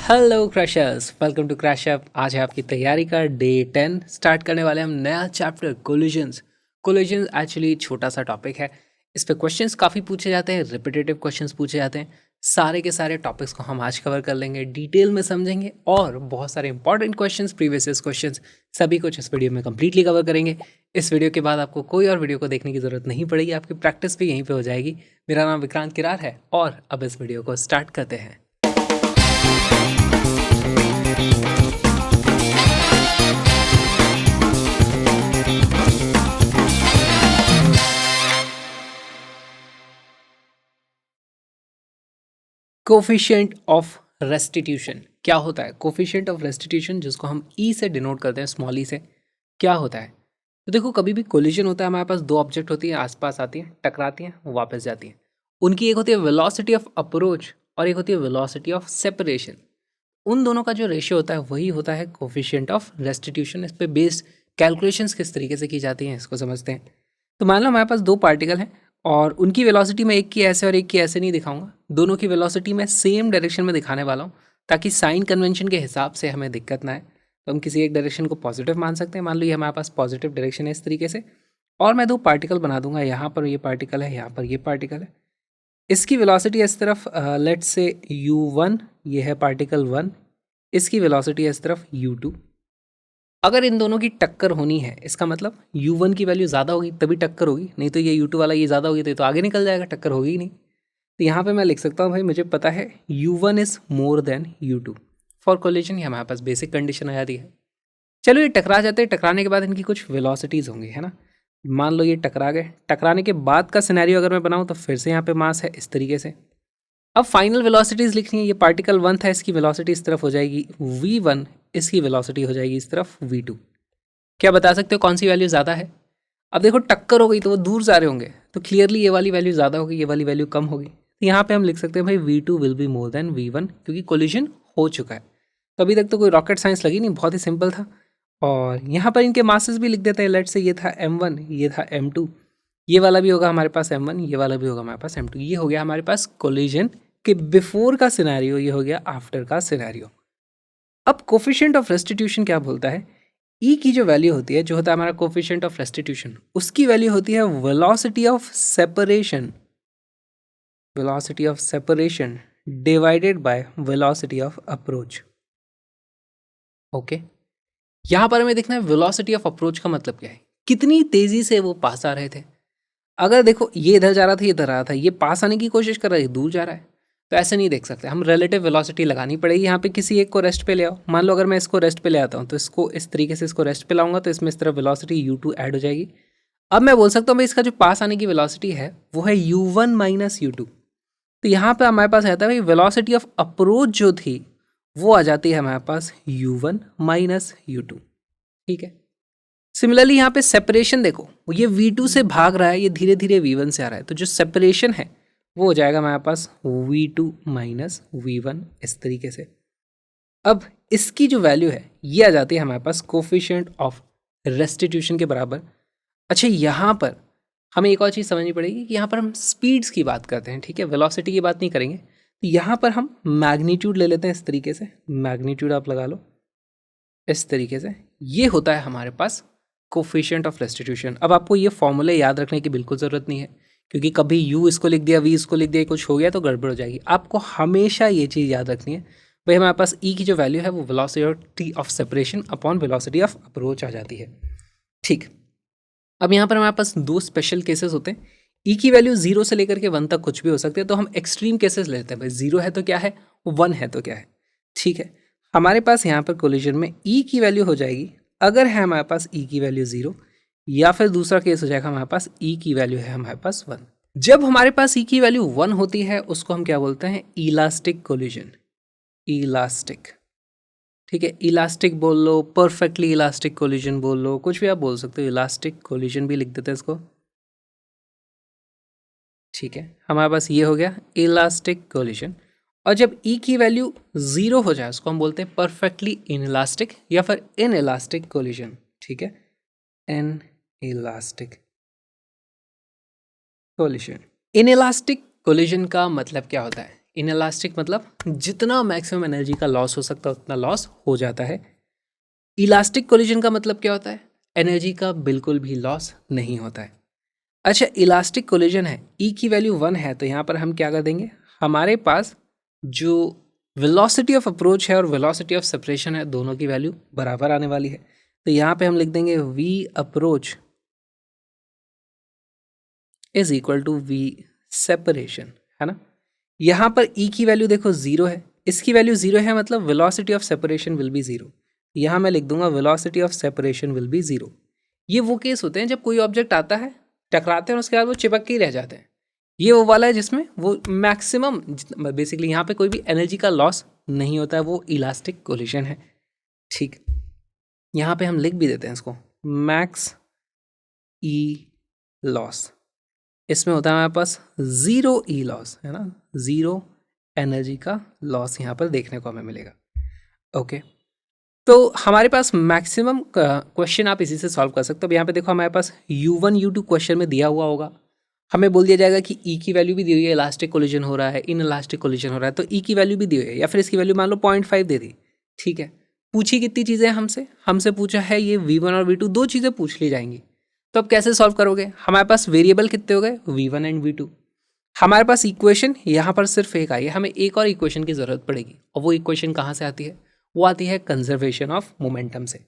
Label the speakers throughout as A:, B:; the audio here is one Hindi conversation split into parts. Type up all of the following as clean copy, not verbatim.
A: Hello crushers, welcome to crash up. आज है आपकी तैयारी का डे 10। स्टार्ट करने वाले हम नया चैप्टर कोलिजन्स। कोलिजन्स एक्चुअली छोटा सा टॉपिक है। इस पे क्वेश्चंस काफ़ी पूछे जाते हैं, रिपीटेटिव क्वेश्चंस पूछे जाते हैं। सारे के सारे टॉपिक्स को हम आज कवर कर लेंगे, डिटेल में समझेंगे और बहुत सारे इंपॉर्टेंट क्वेश्चंस, प्रीवियस क्वेश्चंस सभी कुछ इस वीडियो में कंप्लीटली कवर करेंगे। इस वीडियो के बाद आपको कोई और वीडियो को देखने की ज़रूरत नहीं पड़ेगी, आपकी प्रैक्टिस भी यहीं पर हो जाएगी। मेरा नाम विक्रांत किरार है और अब इस वीडियो को स्टार्ट करते हैं। कोफिशिएंट ऑफ रेस्टिट्यूशन क्या होता है? कोफिशिएंट ऑफ रेस्टिट्यूशन, जिसको हम ई से डिनोट करते हैं, स्मॉल ई से, क्या होता है? तो देखो, कभी भी कोलिजन होता है, हमारे पास दो ऑब्जेक्ट होती है, आसपास आती हैं, टकराती हैं, वापस जाती हैं। उनकी एक होती है वेलोसिटी ऑफ अप्रोच और एक होती है वेलोसिटी ऑफ सेपरेशन। उन दोनों का जो रेशियो होता है वही होता है कोफिशिएंट ऑफ रेस्टिट्यूशन। इस पे बेस्ड कैलकुलेशंस किस तरीके से की जाती हैं, इसको समझते हैं। तो मान लो हमारे पास दो पार्टिकल हैं और उनकी वेलोसिटी मैं एक की ऐसे और एक की ऐसे नहीं दिखाऊंगा, दोनों की वेलोसिटी मैं सेम डायरेक्शन में दिखाने वाला हूँ, ताकि साइन कन्वेंशन के हिसाब से हमें दिक्कत ना आए। तो हम किसी एक डायरेक्शन को पॉजिटिव मान सकते हैं। मान लो ये हमारे पास पॉजिटिव डायरेक्शन है इस तरीके से, और मैं दो पार्टिकल बना दूंगा, यहाँ पर ये पार्टिकल है, यहाँ पर ये पार्टिकल है। इसकी वेलोसिटी इस तरफ लेट्स से u1, ये है पार्टिकल 1, इसकी वेलोसिटी है इस तरफ u2। अगर इन दोनों की टक्कर होनी है, इसका मतलब u1 की वैल्यू ज़्यादा होगी तभी टक्कर होगी, नहीं तो ये u2 वाला ये ज़्यादा होगी तो ये तो आगे निकल जाएगा, टक्कर होगी ही नहीं। तो यहाँ पे मैं लिख सकता हूँ भाई, मुझे पता है u1 is more than u2 for collision. ये हमारे पास बेसिक कंडीशन आ जाती है। चलो ये टकरा जाते हैं, टकराने के बाद इनकी कुछ वेलोसिटीज़ होंगी, है ना। मान लो ये टकरा गए, टकराने के बाद का सिनेरियो अगर मैं बनाऊँ तो फिर से यहाँ पे मास है इस तरीके से। अब फाइनल वेलोसिटीज़ लिखनी है। ये पार्टिकल 1 था, इसकी वेलोसिटी इस तरफ हो जाएगी v1, इसकी वेलोसिटी हो जाएगी इस तरफ v2। क्या बता सकते हो कौन सी वैल्यू ज़्यादा है? अब देखो टक्कर हो गई तो वो दूर जा रहे होंगे, तो क्लियरली ये वाली वैल्यू ज़्यादा होगी, ये वाली वैल्यू कम होगी। तो यहाँ पे हम लिख सकते हैं भाई v2 will be more than v1, क्योंकि कोलिजन हो चुका है। तो अभी तक तो कोई रॉकेट साइंस लगी नहीं, बहुत ही सिंपल था। और यहाँ पर इनके मासेस भी लिख देते हैं। लेट से ये था m1, ये था m2, ये वाला भी होगा हमारे पास m1, ये वाला भी होगा हमारे पास m2। ये हो गया हमारे पास कोलिजन के बिफोर का सिनेरियो, ये हो गया आफ्टर का सिनेरियो। अब कोफिशिएंट ऑफ रेस्टिट्यूशन क्या बोलता है? ई की जो वैल्यू होती है, जो होता है हमारा कोफिशिएंट ऑफ रेस्टिट्यूशन, उसकी वैल्यू होती है velocity of separation, velocity of separation divided by velocity of approach. Okay, यहाँ पर हमें देखना है वेलोसिटी ऑफ अप्रोच का मतलब क्या है, कितनी तेजी से वो पास आ रहे थे। अगर देखो ये इधर जा रहा था, ये इधर आ रहा था, ये पास आने की कोशिश कर रहा है, दूर जा रहा है, तो ऐसे नहीं देख सकते हम। रिलेटिव वेलोसिटी लगानी पड़ेगी। यहाँ पे किसी एक को रेस्ट पे ले आओ। मान लो अगर मैं इसको रेस्ट पे ले आता हूँ, तो इसको इस तरीके से इसको रेस्ट पे लाऊंगा, तो इसमें इस तरफ वेलोसिटी u2 ऐड हो जाएगी। अब मैं बोल सकता हूँ भाई इसका जो पास आने की वेलोसिटी है वो है u1 माइनस u2। तो यहाँ पे हमारे पास रहता है भाई वेलोसिटी ऑफ अप्रोच जो थी वो आ जाती है हमारे पास u1 माइनस u2। ठीक है। सिमिलरली यहाँ पे सेपरेशन देखो, ये v2 से भाग रहा है, ये धीरे धीरे v1 से आ रहा है, तो जो सेपरेशन है वो हो जाएगा हमारे पास v2 माइनस v1 इस तरीके से। अब इसकी जो वैल्यू है ये आ जाती है हमारे पास कोफिशिएंट ऑफ रेस्टिट्यूशन के बराबर। अच्छा, यहाँ पर हमें एक और चीज़ समझनी पड़ेगी कि यहाँ पर हम स्पीड्स की बात करते हैं, ठीक है, वेलोसिटी की बात नहीं करेंगे। तो यहाँ पर हम मैग्नीट्यूड ले लेते हैं इस तरीके से, मैग्नीट्यूड आप लगा लो इस तरीके से। ये होता है हमारे पास कोफिशिएंट ऑफ रेस्टिट्यूशन। अब आपको ये फॉर्मूले याद रखने की बिल्कुल ज़रूरत नहीं है, क्योंकि कभी u इसको लिख दिया, v इसको लिख दिया, कुछ हो गया तो गड़बड़ हो जाएगी। आपको हमेशा ये चीज़ याद रखनी है भाई, हमारे पास e की जो वैल्यू है वो velocity of separation upon velocity of approach आ जाती है। ठीक, अब यहाँ पर हमारे पास दो स्पेशल केसेस होते हैं। e की वैल्यू 0 से लेकर के 1 तक कुछ भी हो सकते हैं, तो हम एक्सट्रीम केसेस लेते हैं भाई। 0 है तो क्या है, 1 है तो क्या है। ठीक है, हमारे पास यहाँ पर कोलिजन में e की वैल्यू हो जाएगी, अगर है हमारे पास e की वैल्यू 0, या फिर दूसरा केस हो जाएगा हमारे पास e की वैल्यू है हमारे पास 1। जब हमारे पास e की वैल्यू 1 होती है उसको हम क्या बोलते हैं, इलास्टिक कोलिजन। इलास्टिक, ठीक है, इलास्टिक बोल लो, परफेक्टली इलास्टिक कोलिजन बोल लो, कुछ भी आप बोल सकते हो, इलास्टिक कोलिजन भी लिख देते हैं इसको। ठीक है, हमारे पास ये हो गया इलास्टिक कोलिजन। और जब e की वैल्यू 0 हो जाए उसको हम बोलते हैं परफेक्टली इनइलास्टिक या फिर इनइलास्टिक कोलिजन। ठीक है, इनइलास्टिक कोलिजन। इनइलास्टिक कोलिजन का मतलब क्या होता है, इनइलास्टिक मतलब जितना मैक्सिमम एनर्जी का लॉस हो सकता है उतना लॉस हो जाता है। इलास्टिक कोलिजन का मतलब क्या होता है? एनर्जी का बिल्कुल भी लॉस नहीं होता है। अच्छा, इलास्टिक कोलिजन है, ई की वैल्यू 1 है, तो यहाँ पर हम क्या कर देंगे, हमारे पास जो वेलोसिटी ऑफ अप्रोच है और वेलोसिटी ऑफ सेपरेशन है, दोनों की वैल्यू बराबर आने वाली है। तो यहाँ पे हम लिख देंगे v approach is equal to v separation, है ना। यहाँ पर e की वैल्यू देखो 0 है, इसकी वैल्यू 0 है, मतलब velocity of separation will be 0। यहाँ मैं लिख दूंगा velocity of separation will be 0। ये वो केस होते हैं जब कोई ऑब्जेक्ट आता है, टकराते हैं और उसके बाद वो चिपक के ही रह जाते हैं। ये वो वाला है जिसमें वो मैक्सिमम, बेसिकली यहाँ पे कोई भी एनर्जी का लॉस नहीं होता है, वो इलास्टिक कोलिजन है। ठीक, यहाँ पे हम लिख भी देते हैं इसको, मैक्स ई लॉस। इसमें होता है हमारे पास 0 ई लॉस, है ना, 0 एनर्जी का लॉस यहाँ पर देखने को हमें मिलेगा। ओके, तो हमारे पास मैक्सिमम क्वेश्चन आप इसी से सॉल्व कर सकते हो। अब यहाँ पे देखो हमारे पास U1 U2 क्वेश्चन में दिया हुआ होगा, हमें बोल दिया जाएगा कि ई की वैल्यू भी दी हुई है, इलास्टिक कोलिजन हो रहा है, इन इलास्टिक कोलिजन हो रहा है, तो ई की वैल्यू भी दी हुई है, या फिर इसकी वैल्यू मान लो 0.5 दे दी। ठीक है, पूछी कितनी चीज़ें हमसे पूछा है ये V1 और V2, 2 चीज़ें पूछ ली जाएंगी। तो अब कैसे सॉल्व करोगे? हमारे पास वेरिएबल कितने हो गए, V1 एंड V2। हमारे पास इक्वेशन यहाँ पर सिर्फ एक आई है, हमें एक और इक्वेशन की ज़रूरत पड़ेगी, और वो इक्वेशन कहाँ से आती है? वो आती है कंजर्वेशन ऑफ मोमेंटम से।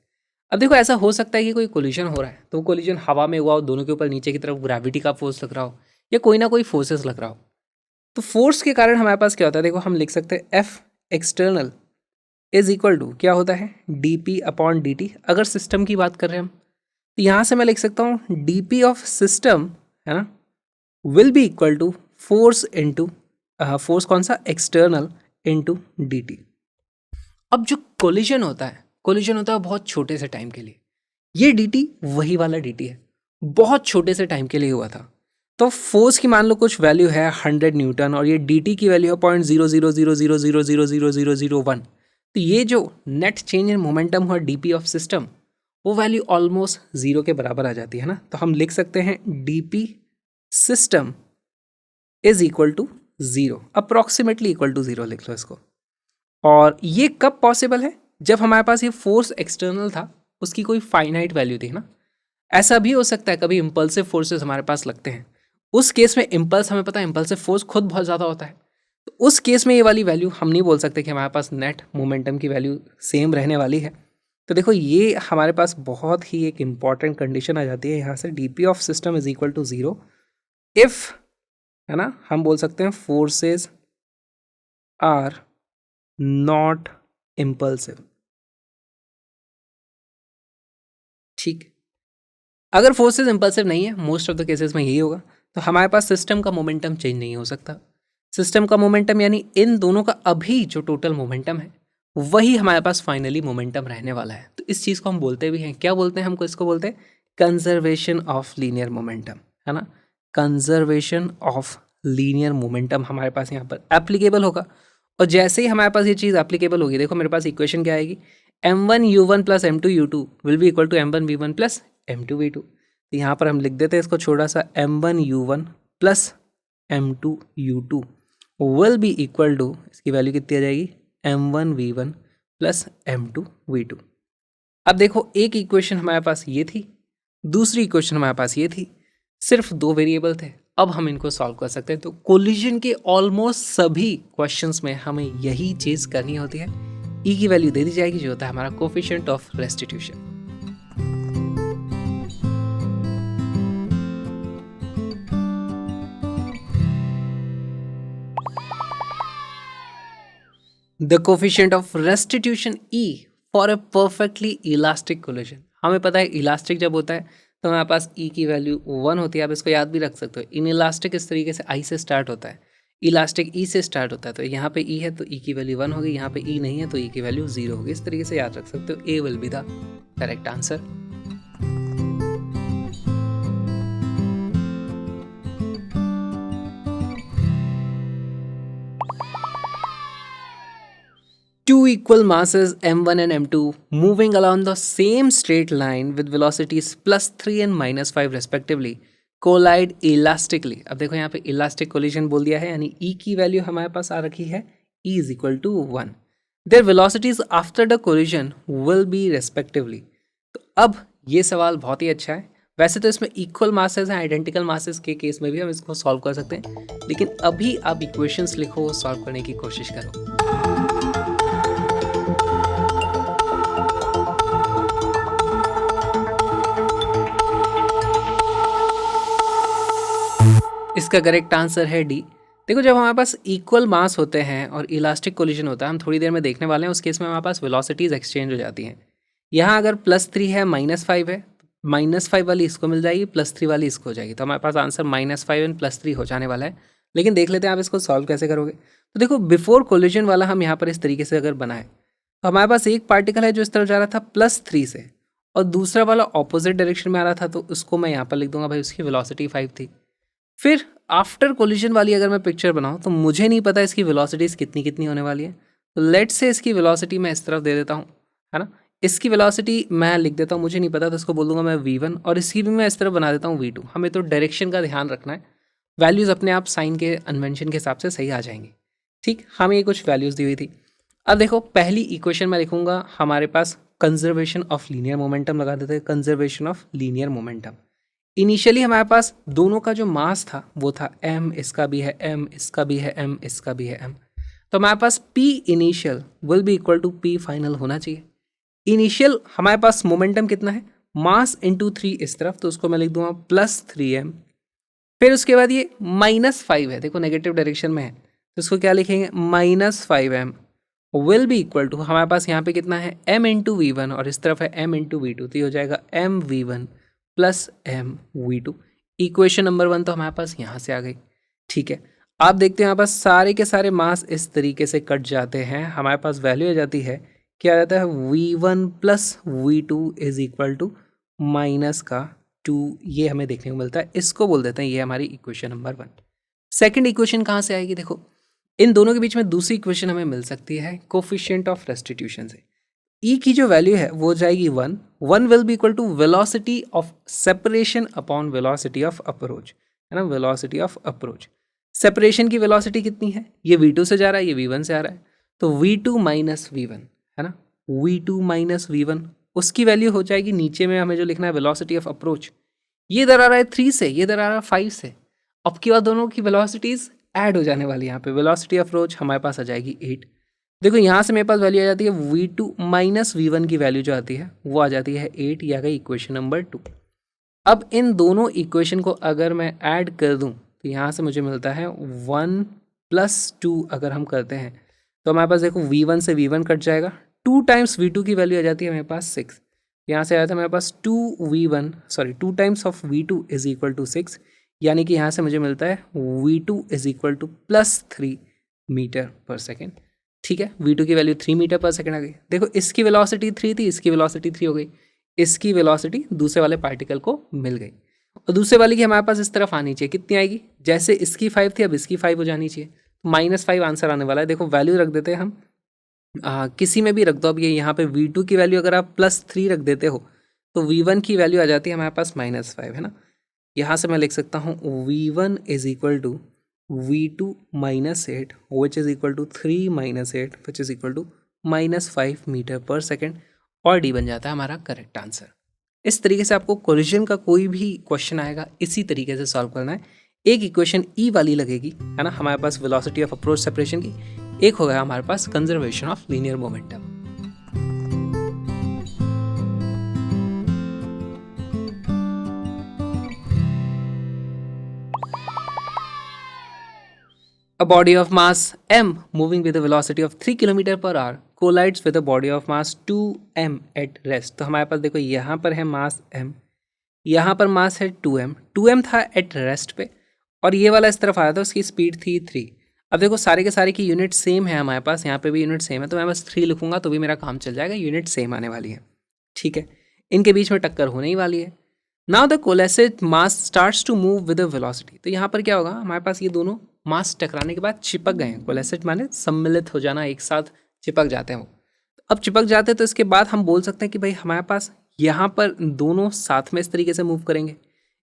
A: अब देखो ऐसा हो सकता है कि कोई कोलिजन हो रहा है, तो वो कोलिजन हवा में हुआ हो, दोनों के ऊपर नीचे की तरफ ग्रेविटी का फोर्स लग रहा हो, या कोई ना कोई फोर्सेस लग रहा हो, तो फोर्स के कारण हमारे पास क्या होता है, देखो हम लिख सकते हैं F external is equal to क्या होता है, D P upon D T. अगर सिस्टम की बात कर रहे हैं हम, तो यहाँ से मैं लिख सकता हूँ डी पी ऑफ सिस्टम, है ना, will be equal to force into force कौन सा, एक्सटर्नल इंटू डी टी। अब जो कोलिजन होता है बहुत छोटे से टाइम के लिए, ये डी टी वही वाला डी टी है, बहुत छोटे से टाइम के लिए हुआ था। तो फोर्स की मान लो कुछ वैल्यू है 100 न्यूटन, और ये डी टी की वैल्यू है 0.0000000001। तो ये जो नेट चेंज इन मोमेंटम हुआ डी पी ऑफ सिस्टम, वो वैल्यू ऑलमोस्ट 0 के बराबर आ जाती है ना। तो हम लिख सकते हैं D P system is equal to 0, approximately equal to 0 लिख लो इसको। और ये कब पॉसिबल है? जब हमारे पास ये फोर्स एक्सटर्नल था, उसकी कोई फाइनाइट वैल्यू थी ना। ऐसा भी हो सकता है कभी इम्पल्सिव फोर्सेस हमारे पास लगते हैं, उस केस में इम्पल्स, हमें पता है इम्पल्सिव फोर्स खुद बहुत ज़्यादा होता है, तो उस केस में ये वाली वैल्यू हम नहीं बोल सकते कि हमारे पास नेट मोमेंटम की वैल्यू सेम रहने वाली है। तो देखो ये हमारे पास बहुत ही एक इम्पॉर्टेंट कंडीशन आ जाती है यहाँ से, D P of system is equal to 0 if, है ना, हम बोल सकते हैं फोर्सेज आर नॉट इम्पल्सिव। ठीक, अगर फोर्सेज इम्पल्सिव नहीं है, मोस्ट ऑफ द केसेस में यही होगा, तो हमारे पास सिस्टम का मोमेंटम चेंज नहीं हो सकता। सिस्टम का मोमेंटम यानी इन दोनों का अभी जो टोटल मोमेंटम है, वही हमारे पास फाइनली मोमेंटम रहने वाला है। तो इस चीज़ को हम बोलते भी हैं, क्या बोलते हैं, हमको इसको बोलते हैं कंजर्वेशन ऑफ लीनियर मोमेंटम, है ना। कंजर्वेशन ऑफ लीनियर मोमेंटम हमारे पास यहाँ पर एप्लीकेबल होगा। और जैसे ही हमारे पास ये चीज़ एप्लीकेबल होगी, देखो मेरे पास इक्वेशन क्या आएगी, m1u1 plus m2u2 will be equal to m1v1 plus m2v2। तो यहाँ पर हम लिख देते हैं इसको छोटा सा, m1u1 plus m2u2 will be equal to, इसकी वैल्यू कितनी आ जाएगी, m1v1 प्लस m2v2। अब देखो एक इक्वेशन हमारे पास ये थी, दूसरी इक्वेशन हमारे पास ये थी, सिर्फ 2 वेरिएबल थे। अब हम इनको सॉल्व कर सकते हैं। तो कोलिजन के ऑलमोस्ट सभी क्वेश्चंस में हमें यही चीज़ करनी होती है, ई की वैल्यू दे दी जाएगी जो होता है हमारा coefficient of restitution. The coefficient of restitution E for a perfectly elastic collision. हमें पता है इलास्टिक जब होता है तो हमारे पास ई की वैल्यू 1 होती है। आप इसको याद भी रख सकते हो। इन इलास्टिक इस तरीके से आई से स्टार्ट होता है, इलास्टिक ई से स्टार्ट होता है। तो यहाँ पे ई है तो ई की वैल्यू 1 होगी, यहाँ पे ई नहीं है तो ई की वैल्यू 0 होगी। इस तरीके से याद रख सकते हो। A will be the correct answer. Two equal masses m1 and m2 moving along the same straight line with velocities +3 and -5 respectively collide elastically. अब देखो यहाँ पे इलास्टिक कोलिजन बोल दिया है, यानी ई की वैल्यू हमारे पास आ रखी है E is equal to 1। Their velocities after the collision will be respectively. तो अब ये सवाल बहुत ही अच्छा है। वैसे तो इसमें इक्वल मासेस हैं, आइडेंटिकल मासेस के केस में भी हम इसको सॉल्व कर सकते हैं, लेकिन अभी आप इक्वेशंस लिखो, सॉल्व करने की कोशिश करो। इसका करेक्ट आंसर है डी। देखो जब हमारे पास इक्वल मास होते हैं और इलास्टिक कोलिजन होता है, हम थोड़ी देर में देखने वाले हैं, उस केस में हमारे पास वेलोसिटीज एक्सचेंज हो जाती हैं। यहाँ अगर +3 है, -5 है, -5 वाली इसको मिल जाएगी, +3 वाली इसको हो जाएगी, तो हमारे पास आंसर -5 एंड +3 हो जाने वाला है। लेकिन देख लेते हैं आप इसको सॉल्व कैसे करोगे। तो देखो बिफोर कोलिजन वाला हम यहाँ पर इस तरीके से अगर बनाए, तो हमारे पास एक पार्टिकल है जो इस तरफ जा रहा था +3 से, और दूसरा वाला ऑपोजिट डायरेक्शन में आ रहा था, तो उसको मैं यहाँ पर लिख दूंगा भाई उसकी वेलोसिटी 5 थी। फिर आफ्टर कोलिजन वाली अगर मैं पिक्चर बनाऊँ तो मुझे नहीं पता इसकी वेलोसिटीज़ कितनी कितनी होने वाली है। तो लेट से इसकी वेलोसिटी मैं इस तरफ दे देता हूँ, है ना। इसकी वेलोसिटी मैं लिख देता हूँ, मुझे नहीं पता, तो इसको बोल दूंगा मैं v1, और इसकी भी मैं इस तरफ बना देता हूँ v2। हमें तो डायरेक्शन का ध्यान रखना है, वैल्यूज़ अपने आप साइन के कन्वेंशन के हिसाब से सही आ जाएंगी। ठीक, हमें ये कुछ वैल्यूज़ दी हुई थी। अब देखो पहली इक्वेशन मैं लिखूंगा, हमारे पास कंजर्वेशन ऑफ लीनियर मोमेंटम लगा देते हैं, conservation of linear momentum. Initially हमारे पास दोनों का जो मास था वो था m, इसका भी है m, इसका भी है m, इसका भी है m। तो हमारे पास p initial will be equal to p final होना चाहिए। इनिशियल हमारे पास मोमेंटम कितना है, मास इंटू 3 इस तरफ, तो उसको मैं लिख दूंगा +3m। फिर उसके बाद ये -5 है, देखो नेगेटिव डायरेक्शन में है, तो इसको क्या लिखेंगे, -5m will be equal to, हमारे पास यहाँ पे कितना है m इंटू v1, और इस तरफ है m इंटू v2, तो ये हो जाएगा mv1 plus mv2। Equation number 1 तो हमारे पास यहाँ से आ गई। ठीक है, आप देखते हैं यहाँ पास सारे के सारे मास इस तरीके से कट जाते हैं, हमारे पास वैल्यू आ जाती है, क्या आ जाता है, v1 plus v2 is equal to -2। ये हमें देखने को मिलता है, इसको बोल देते हैं ये हमारी इक्वेशन नंबर 1। सेकेंड इक्वेशन कहाँ से आएगी, देखो इन दोनों के बीच में दूसरी इक्वेशन हमें मिल सकती है कोफिशिएंट ऑफ रेस्टिट्यूशन से। ई की जो वैल्यू है वो जाएगी 1 will be equal to velocity of separation upon velocity of approach, है ना, वेलोसिटी ऑफ अप्रोच। सेपरेशन की वेलोसिटी कितनी है, ये v2 से जा रहा है, ये v1 से आ रहा है, तो v2 माइनस v1, है ना, v2 माइनस v1, उसकी वैल्यू हो जाएगी, नीचे में हमें जो लिखना है वेलोसिटी ऑफ अप्रोच। ये इधर आ रहा है 3 से, ये इधर आ रहा है 5 से, अब की बार दोनों की वेलोसिटीज ऐड हो जाने वाली है। यहाँ पे वेलोसिटी ऑफ अप्रोच हमारे पास आ जाएगी 8। देखो यहाँ से मेरे पास वैल्यू आ जाती है v2 माइनस v1 की वैल्यू जो आती है वो आ जाती है 8, या गई इक्वेशन नंबर 2। अब इन दोनों इक्वेशन को अगर मैं ऐड कर दूं तो यहाँ से मुझे मिलता है 1 + 2। अगर हम करते हैं तो हमारे पास देखो v1 से v1 कट जाएगा, 2 टाइम्स v2 की वैल्यू आ जाती है मेरे पास 6। यहाँ से आया था मेरे पास 2 times of v2 is equal to 6, यानी कि यहाँ से मुझे मिलता है v2 is equal to +3 metre per second. ठीक है, v2 की वैल्यू 3 मीटर पर सेकेंड आ गई। देखो इसकी वेलोसिटी 3 थी, इसकी वेलोसिटी 3 हो गई, इसकी वेलोसिटी दूसरे वाले पार्टिकल को मिल गई, और दूसरे वाली की हमारे पास इस तरफ आनी चाहिए, कितनी आएगी, जैसे इसकी 5 थी अब इसकी 5 हो जानी चाहिए, -5 आंसर आने वाला है। देखो वैल्यू रख देते हैं हम, किसी में भी रख दो। अब ये यहाँ पे v2 की वैल्यू अगर आप +3 रख देते हो तो v1 की वैल्यू आ जाती है हमारे पास -5, है ना। यहाँ से मैं लिख सकता हूँ v1 is equal to v2 minus 8 which is equal to 3 minus 8 which is equal to -5 metre per second, और डी बन जाता है हमारा करेक्ट आंसर। इस तरीके से आपको कोलिजन का कोई भी क्वेश्चन आएगा इसी तरीके से सॉल्व करना है। एक इक्वेशन ई वाली लगेगी, है ना, हमारे पास वेलोसिटी ऑफ अप्रोच सेपरेशन की, एक होगा हमारे पास conservation of linear momentum. A body of mass m moving with a velocity of 3 km per hour collides with a body of mass 2m at rest। तो हमारे पास देखो यहाँ पर है मास m, यहाँ पर मास है 2m था एट रेस्ट पे, और ये वाला इस तरफ आया था, उसकी स्पीड थी 3। अब देखो सारे के सारे की यूनिट सेम है हमारे पास, यहाँ पे भी यूनिट सेम है, तो मैं बस 3 लिखूंगा तो भी मेरा काम चल जाएगा, यूनिट सेम आने वाली है। ठीक है, इनके बीच में टक्कर होने ही वाली है। Now the coalesced mass starts to move with a velocity. तो यहाँ पर क्या होगा, हमारे पास ये दोनों मास टकराने के बाद चिपक गए हैं, कोलेसेट माने सम्मिलित हो जाना, एक साथ चिपक जाते हैं वो। अब चिपक जाते हैं तो इसके बाद हम बोल सकते हैं कि भाई हमारे पास यहाँ पर दोनों साथ में इस तरीके से मूव करेंगे,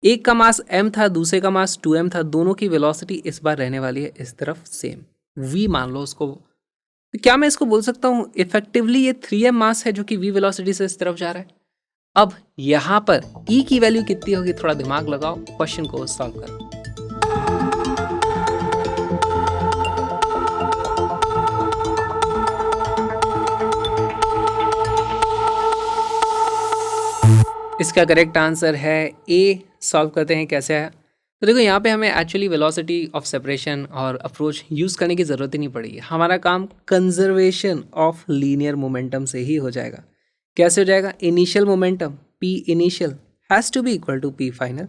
A: एक का मास m था, दूसरे का मास 2m था, दोनों की वेलोसिटी इस बार रहने वाली है इस तरफ सेम, v मान लो उसको। तो क्या मैं इसको बोल सकता हूँ इफेक्टिवली ये 3m मास है जो कि v वेलोसिटी से इस तरफ जा रहा है। अब यहां पर e की वैल्यू कितनी होगी, थोड़ा दिमाग लगाओ, क्वेश्चन को सॉल्व करो। इसका करेक्ट आंसर है ए। सॉल्व करते हैं कैसे है। तो देखो यहाँ पे हमें एक्चुअली वेलोसिटी ऑफ सेपरेशन और अप्रोच यूज़ करने की ज़रूरत ही नहीं पड़ेगी, हमारा काम कंजर्वेशन ऑफ लीनियर मोमेंटम से ही हो जाएगा। कैसे हो जाएगा, initial momentum p initial has to be equal to p final.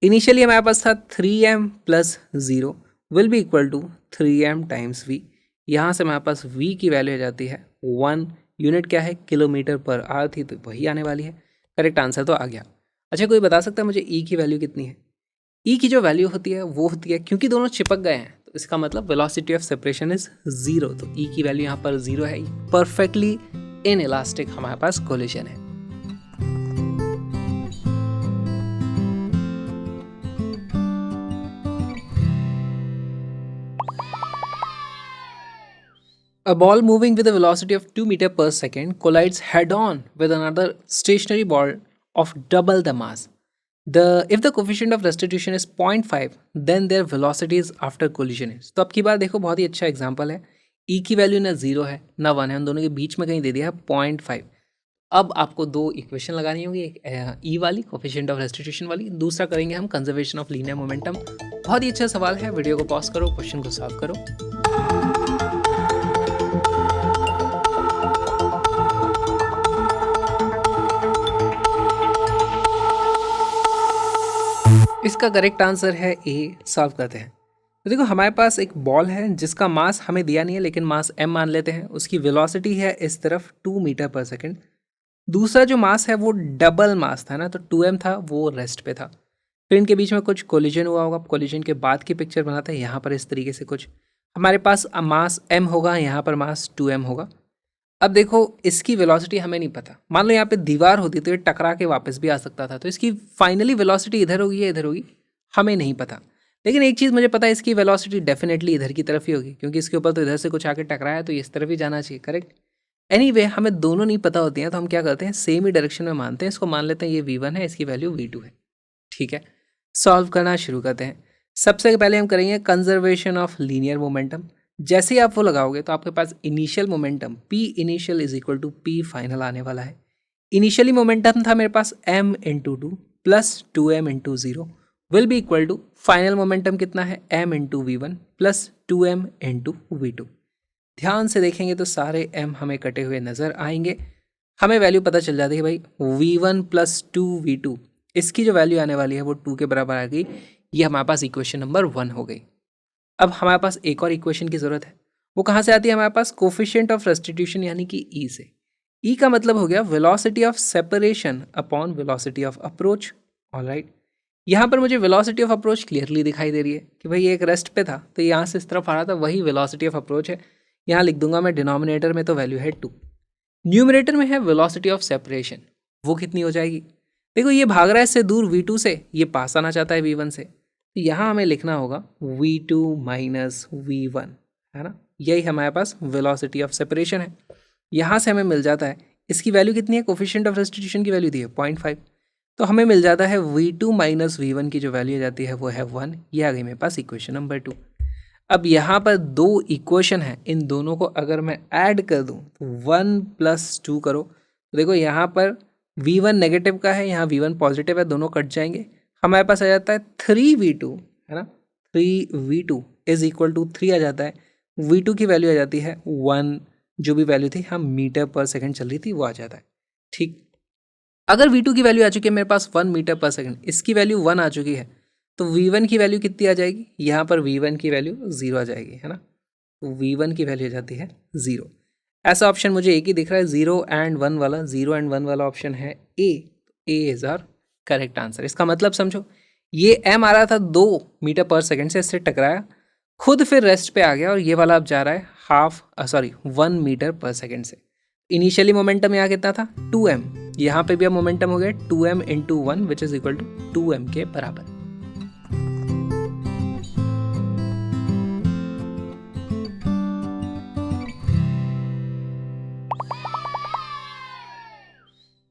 A: Initially हमारे पास था 3m plus 0 will be equal to 3m times v। यहाँ से हमारे पास v की वैल्यू हो जाती है 1, यूनिट क्या है किलोमीटर पर आवर थी तो वही आने वाली है। करेक्ट आंसर तो आ गया। अच्छा कोई बता सकता है मुझे ई की वैल्यू कितनी है। ई की जो वैल्यू होती है वो होती है, क्योंकि दोनों चिपक गए हैं तो इसका मतलब वेलोसिटी ऑफ सेपरेशन इज 0, तो ई की वैल्यू यहाँ पर 0 है। परफेक्टली इन इलास्टिक हमारे पास कोलिजन है। A ball moving with a velocity of 2 meter per second collides head on with another stationary ball of double the mass. If the coefficient of restitution is 0.5 then their velocity is after collision is। तो अब की बार देखो बहुत ही अच्छा एग्जांपल है। E की वैल्यू ना 0 है ना 1 है, उन दोनों के बीच में कहीं दे दिया है 0.5। अब आपको दो इक्वेशन लगानी होगी, एक E वाली कोफिशिएंट ऑफ रेस्टिट्यूशन वाली, दूसरा करेंगे हम कंजर्वेशन ऑफ लीनियर मोमेंटम। बहुत ही अच्छा सवाल है, वीडियो को पॉज करो, क्वेश्चन को सॉल्व करो। इसका करेक्ट आंसर है ए। सॉल्व करते हैं। तो देखो हमारे पास एक बॉल है जिसका मास हमें दिया नहीं है लेकिन मास m मान लेते हैं, उसकी वेलोसिटी है इस तरफ 2 मीटर पर सेकंड। दूसरा जो मास है वो डबल मास था ना, तो 2m था, वो रेस्ट पे था। फिर इनके बीच में कुछ कोलिजन हुआ होगा, कोलिजन के बाद की पिक्चर बनाते हैं। यहाँ पर इस तरीके से कुछ हमारे पास मास m होगा, यहाँ पर मास 2m होगा। अब देखो इसकी वेलोसिटी हमें नहीं पता, मान लो यहाँ पे दीवार होती तो ये टकरा के वापस भी आ सकता था, तो इसकी फाइनली वेलोसिटी इधर होगी या इधर होगी हमें नहीं पता। लेकिन एक चीज़ मुझे पता है, इसकी वेलोसिटी डेफिनेटली इधर की तरफ ही होगी, क्योंकि इसके ऊपर तो इधर से कुछ आके टकराया तो इस तरफ ही जाना चाहिए। करेक्ट। एनीवे हमें दोनों नहीं पता होती हैं तो हम क्या करते हैं, सेम ही डायरेक्शन में मानते हैं, इसको मान लेते हैं ये v1 है, इसकी वैल्यू v2 है। ठीक है, सॉल्व करना शुरू करते हैं। सबसे पहले हम करेंगे कंजर्वेशन ऑफ लीनियर मोमेंटम। जैसे ही आप वो लगाओगे तो आपके पास initial momentum p initial is equal to p final आने वाला है। इनिशियली मोमेंटम था मेरे पास m into 2 plus 2m into 0 will be equal to final momentum कितना है m into v1 plus 2m into v2। ध्यान से देखेंगे तो सारे m हमें कटे हुए नज़र आएंगे। हमें वैल्यू पता चल जाती है भाई, v1 प्लस 2v2 इसकी जो वैल्यू आने वाली है वो 2 के बराबर आ गई। ये हमारे पास इक्वेशन नंबर 1 हो गई। अब हमारे पास एक और इक्वेशन की ज़रूरत है, वो कहाँ से आती है हमारे पास, कोफिशिएंट ऑफ रेस्टिट्यूशन यानी कि ई से। ई का मतलब हो गया velocity of separation upon velocity of approach. Alright, यहाँ पर मुझे वेलोसिटी ऑफ अप्रोच क्लियरली दिखाई दे रही है कि भाई एक रेस्ट पे था तो यहाँ से इस तरफ आ रहा था, वही वेलोसिटी ऑफ अप्रोच है। यहाँ लिख दूंगा मैं, डिनोमिनेटर में तो वैल्यू है 2, न्यूमरेटर में है वेलोसिटी ऑफ सेपरेशन, वो कितनी हो जाएगी। देखो ये भाग रहा है इससे दूर v2 से, ये पास आना चाहता है v1 से, तो यहाँ हमें लिखना होगा v2 माइनस v1, है ना। यही हमारे पास वेलोसिटी ऑफ सेपरेशन है। यहाँ से हमें मिल जाता है, इसकी वैल्यू कितनी है, कोफिशिएंट ऑफ रेस्टिट्यूशन की वैल्यू दी है 0.5, तो हमें मिल जाता है v2 माइनस v1 की जो वैल्यू आ जाती है वो है 1। ये आ गई मेरे पास इक्वेशन नंबर 2। अब यहाँ पर दो इक्वेशन है, इन दोनों को अगर मैं ऐड कर दूँ तो 1 प्लस 2 करो तो देखो यहाँ पर v1 नेगेटिव का है, यहाँ v1 पॉजिटिव है, दोनों कट जाएंगे। हमारे पास आ जाता है 3v2, है ना, 3v2 इज इक्वल टू 3 आ जाता है। v2 की वैल्यू आ जाती है 1, जो भी वैल्यू थी हम मीटर पर सेकंड चल रही थी वो आ जाता है। ठीक, अगर v2 की वैल्यू आ चुकी है मेरे पास 1 मीटर पर सेकंड, इसकी वैल्यू 1 आ चुकी है, तो v1 की वैल्यू कितनी आ जाएगी, यहाँ पर v1 की वैल्यू 0 आ जाएगी, है ना। तो v1 की वैल्यू आ जाती है 0। ऐसा ऑप्शन मुझे एक ही दिख रहा है, 0 एंड 1 वाला, 0 एंड 1 वाला ऑप्शन है ए। ए इज आवर करेक्ट आंसर। इसका मतलब समझो, ये m आ रहा था 2 मीटर पर सेकंड से, इससे टकराया, खुद फिर रेस्ट पे आ गया, और ये वाला अब जा रहा है 1 मीटर पर सेकंड से। इनिशियली मोमेंटम यहाँ कितना था 2m, यहाँ पे भी अब मोमेंटम हो गया 2m into 1 which is equal to 2m के बराबर।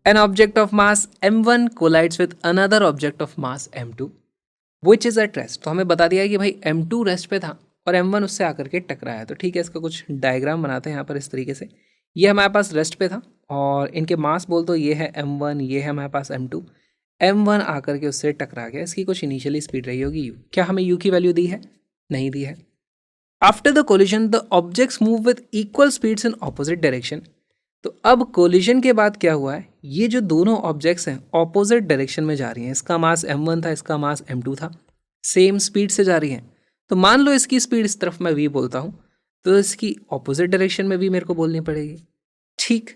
A: An object of mass m1 collides with another object of mass m2 which is at rest। तो हमें बता दिया है कि भाई m2 रेस्ट पे था और m1 उससे आकर के टकराया। तो ठीक है, इसका कुछ डायग्राम बनाते हैं यहाँ पर इस तरीके से। ये हमारे पास रेस्ट पे था और इनके मास बोल तो ये है m1, ये है हमारे पास m2। m1 आकर के उससे टकरा गया। इसकी कुछ इनिशियली स्पीड रही होगी u। क्या हमें u की वैल्यू दी है? नहीं दी है। After the collision the objects move with equal speeds in opposite direction. तो अब कोलिजन के बाद क्या हुआ है, ये जो दोनों ऑब्जेक्ट्स हैं ऑपोजिट डायरेक्शन में जा रही हैं। इसका मास m1 था, इसका मास m2 था, सेम स्पीड से जा रही हैं। तो मान लो इसकी स्पीड इस तरफ मैं v बोलता हूँ, तो इसकी ऑपोजिट डायरेक्शन में भी मेरे को बोलनी पड़ेगी। ठीक,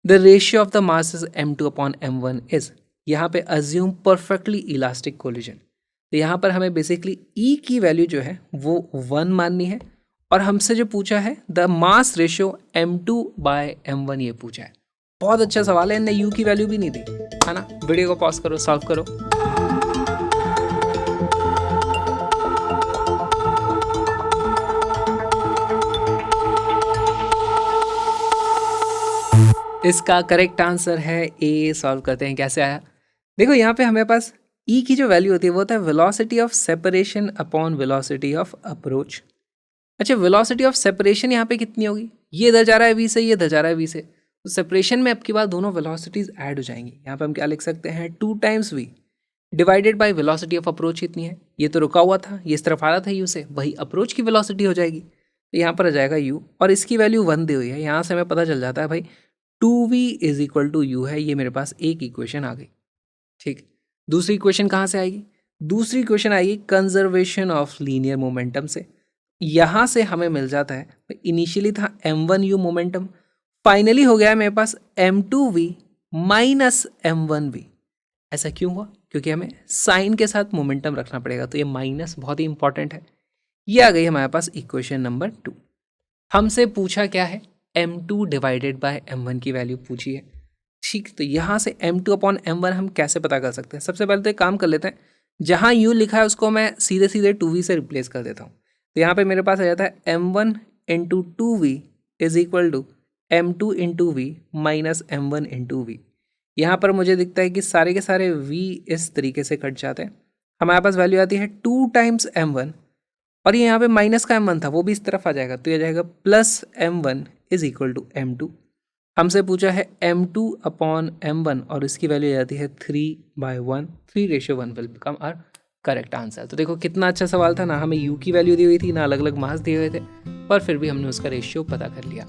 A: the ratio of the mass is m2 upon m1 is, यहाँ पे अज्यूम परफेक्टली इलास्टिक कोलिजन। तो यहाँ पर हमें बेसिकली e की वैल्यू जो है वो 1 माननी है और हमसे जो पूछा है the mass ratio m2 bye m1 ये पूछा है। बहुत अच्छा सवाल है, इनने u की वैल्यू भी नहीं दी है ना। वीडियो को पॉज करो, सॉल्व करो। इसका करेक्ट आंसर है ए। सॉल्व करते हैं, कैसे आया देखो। यहाँ पे हमें पास e की जो वैल्यू होती है वो होता है velocity of separation upon velocity of approach. अच्छा, वेलोसिटी ऑफ सेपरेशन यहाँ पे कितनी होगी? ये इधर जा रहा है v से, ये इधर जा रहा है v से, तो सेपरेशन में अब की बार दोनों वेलोसिटीज ऐड हो जाएंगी। यहाँ पे हम क्या लिख सकते हैं, 2 times v divided by velocity of approach कितनी है? ये तो रुका हुआ था, ये इस तरफ आ रहा था u से, वही अप्रोच की वेलोसिटी हो जाएगी। तो यहाँ पर आ जाएगा u और इसकी वैल्यू 1 दी हुई है। यहाँ से हमें पता चल जाता है भाई 2v is equal to u है। ये मेरे पास एक इक्वेशन आ गई। ठीक, दूसरी इक्वेशन कहाँ से आएगी? दूसरी इक्वेशन आएगी कंजर्वेशन ऑफ लीनियर मोमेंटम से। यहाँ से हमें मिल जाता है, इनिशियली था m1u मोमेंटम, फाइनली हो गया है मेरे पास m2v माइनस m1v। ऐसा क्यों हुआ? क्योंकि हमें साइन के साथ मोमेंटम रखना पड़ेगा, तो ये माइनस बहुत ही इंपॉर्टेंट है। ये आ गई हमारे पास इक्वेशन नंबर 2। हमसे पूछा क्या है, m2 डिवाइडेड बाय m1 की वैल्यू पूछी है। ठीक, तो यहाँ से m2 अपॉन m1 हम कैसे पता कर सकते हैं? सबसे पहले तो एक काम कर लेते हैं, जहाँ u लिखा है उसको मैं सीधे सीधे 2v से रिप्लेस कर देता हूँ। तो यहाँ पे मेरे पास आ जाता है m1 into 2v is equal to m2 into v minus m1 into v। यहाँ पर मुझे दिखता है कि सारे के सारे v इस तरीके से कट जाते हैं। हमारे पास वैल्यू आती है 2 टाइम्स m1 और ये यहाँ पे माइनस का m1 था, वो भी इस तरफ आ जाएगा, तो ये जाएगा plus m1 is equal to m2। हमसे पूछा है m2 अपॉन m1 और इसकी वैल्यू आ जाती है 3/1। 3:1 will become our correct answer. तो देखो कितना अच्छा सवाल था ना, हमें u की वैल्यू दी हुई थी, ना अलग अलग मास दिए हुए थे, पर फिर भी हमने उसका रेशियो पता कर लिया।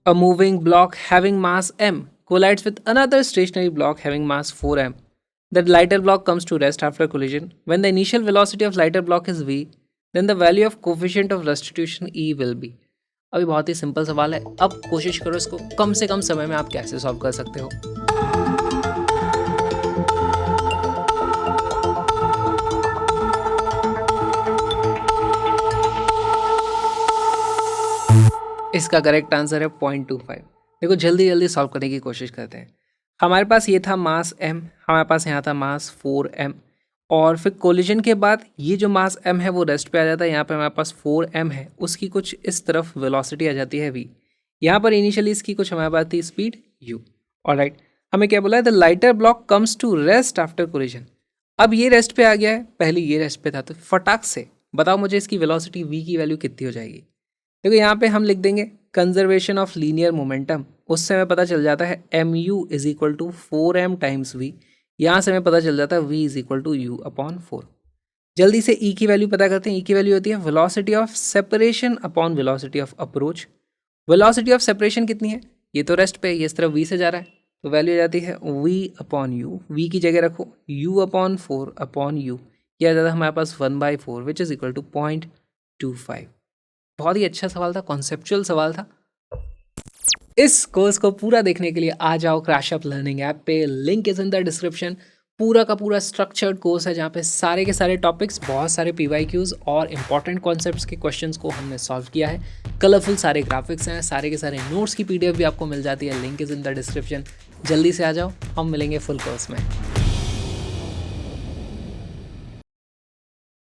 A: A moving block having mass m collides with another stationary block having mass 4m. The lighter block comes to rest after collision. When the initial velocity of lighter block is v, then the value of coefficient of restitution e will be। अभी बहुत ही सिंपल सवाल है, अब कोशिश करो इसको कम से कम समय में आप कैसे सॉल्व कर सकते हो। इसका करेक्ट आंसर है 0.25। देखो जल्दी जल्दी सॉल्व करने की कोशिश करते हैं। हमारे पास ये था मास m, हमारे पास यहाँ था मास 4m और फिर कोलिजन के बाद ये जो मास m है वो रेस्ट पे आ जाता है। यहाँ पे हमारे पास 4m है, उसकी कुछ इस तरफ वेलोसिटी आ जाती है v। यहाँ पर इनिशियली इसकी कुछ हमारे पास थी स्पीड u। ऑलराइट, हमें क्या बोला है, the lighter block comes to rest after collision. अब ये रेस्ट पे आ गया है, पहले ये रेस्ट पे था, तो फटाक से बताओ मुझे इसकी वेलोसिटी v की वैल्यू कितनी हो जाएगी। देखो यहाँ पे हम लिख देंगे कंजर्वेशन ऑफ लीनियर मोमेंटम, उससे हमें पता चल जाता है mu is equal to 4m times v। यहाँ से हमें पता चल जाता है v is equal to u upon 4। जल्दी से e की वैल्यू पता करते हैं। e की वैल्यू होती है velocity of separation upon velocity of approach. Velocity of separation कितनी है, ये तो रेस्ट पे, ये इस तरफ v से जा रहा है, तो वैल्यू आ जाती है v अपॉन u। v की जगह रखो u अपॉन 4 अपॉन u, ये आ जाता है हमारे पास 1/4 विच इज इक्वल टू 0.25। बहुत ही अच्छा सवाल था, कॉन्सेप्चुअल सवाल था। इस कोर्स को पूरा देखने के लिए आ जाओ क्रैश अप लर्निंग ऐप पे, link is in the description. पूरा का पूरा स्ट्रक्चर्ड कोर्स है जहाँ पे सारे के सारे टॉपिक्स, बहुत सारे पीवाईक्यूज और इंपॉर्टेंट कॉन्सेप्ट्स के क्वेश्चंस को हमने सॉल्व किया है। कलरफुल सारे ग्राफिक्स हैं, सारे के सारे नोट्स की पीडीएफ भी आपको मिल जाती है। Link is in the description. जल्दी से आ जाओ, हम मिलेंगे फुल कोर्स में।